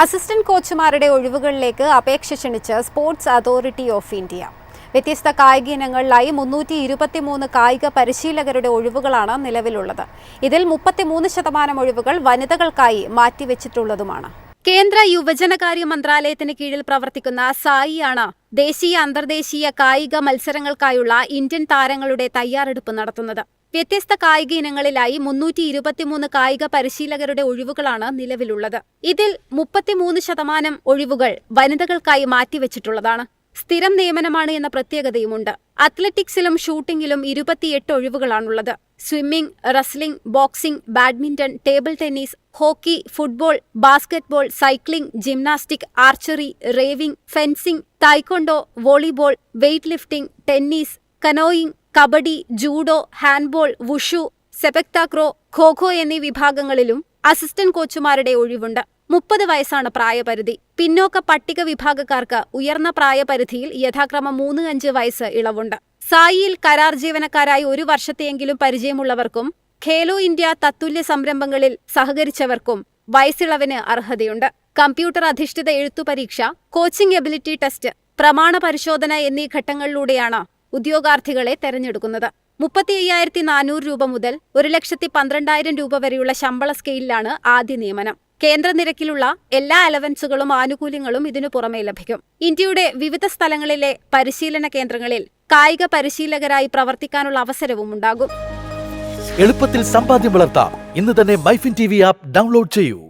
Assistant കോച്ചുമാരുടെ ഒഴിവുകളിലേക്ക് അപേക്ഷ ക്ഷണിച്ച് sports authority of India. വ്യത്യസ്ത കായിക ഇനങ്ങളിലായി 323 കായിക പരിശീലകരുടെ ഒഴിവുകളാണ് നിലവിലുള്ളത്. ഇതിൽ 33% ഒഴിവുകൾ വനിതകൾക്കായി മാറ്റിവെച്ചിട്ടുള്ളതുമാണ്. കേന്ദ്ര യുവജനകാര്യ മന്ത്രാലയത്തിന് കീഴിൽ പ്രവർത്തിക്കുന്ന സായിയാണ് ദേശീയ അന്തർദേശീയ കായിക മത്സരങ്ങൾക്കായുള്ള ഇന്ത്യൻ താരങ്ങളുടെ തയ്യാറെടുപ്പ് നടത്തുന്നത്. വ്യത്യസ്ത കായിക ഇനങ്ങളിലായി 323 കായിക പരിശീലകരുടെ ഒഴിവുകളാണ് നിലവിലുള്ളത്. ഇതിൽ 33% ഒഴിവുകൾ വനിതകൾക്കായി മാറ്റിവെച്ചിട്ടുള്ളതാണ്. സ്ഥിരം നിയമനമാണ് എന്ന പ്രത്യേകതയുമുണ്ട്. അത്ലറ്റിക്സിലും ഷൂട്ടിംഗിലും 28 ഒഴിവുകളാണുള്ളത്. Swimming, wrestling, boxing, badminton, table tennis, hockey, football, basketball, cycling, gymnastic, archery, rowing, fencing, taekwondo, volleyball, weightlifting, tennis, canoeing, kabaddi, judo, handball, wushu, sepak takraw, kho kho എന്നീ വിഭാഗങ്ങളിലും അസിസ്റ്റന്റ് കോച്ചുമാരുടെ ഒഴിവുണ്ട്. 30 വയസ്സാണ് പ്രായപരിധി. പിന്നോക്ക പട്ടിക വിഭാഗക്കാർക്ക് ഉയർന്ന പ്രായപരിധിയിൽ യഥാക്രമം 3-5 വയസ്സ് ഇളവുണ്ട്. സായിയിൽ കരാർ ജീവനക്കാരായി 1 വർഷത്തെയെങ്കിലും പരിചയമുള്ളവർക്കും ഖേലോ ഇന്ത്യ തത്തുല്യ സംരംഭങ്ങളിൽ സഹകരിച്ചവർക്കും വയസ്സിളവിന് അർഹതയുണ്ട്. കമ്പ്യൂട്ടർ അധിഷ്ഠിത എഴുത്തു പരീക്ഷ, കോച്ചിംഗ് എബിലിറ്റി ടെസ്റ്റ്, പ്രമാണ പരിശോധന എന്നീ ഘട്ടങ്ങളിലൂടെയാണ് ഉദ്യോഗാർത്ഥികളെ തെരഞ്ഞെടുക്കുന്നത്. 35,400 രൂപ മുതൽ 1,12,000 രൂപ വരെയുള്ള ശമ്പള സ്കെയിലാണ് ആദ്യ നിയമനം. കേന്ദ്ര നിരക്കിലുള്ള എല്ലാ അലവൻസുകളും ആനുകൂല്യങ്ങളും ഇതിനു പുറമെ ലഭിക്കും. ഇന്ത്യയുടെ വിവിധ സ്ഥലങ്ങളിലെ പരിശീലന കേന്ദ്രങ്ങളിൽ കായിക പരിശീലകരായി പ്രവർത്തിക്കാനുള്ള അവസരവും ഉണ്ടാകും. എളുപ്പത്തിൽ സമ്പാദ്യം വളർത്താം. ഇന്ന് തന്നെ മൈഫിൻ TV ആപ്പ് ഡൗൺലോഡ് ചെയ്യൂ.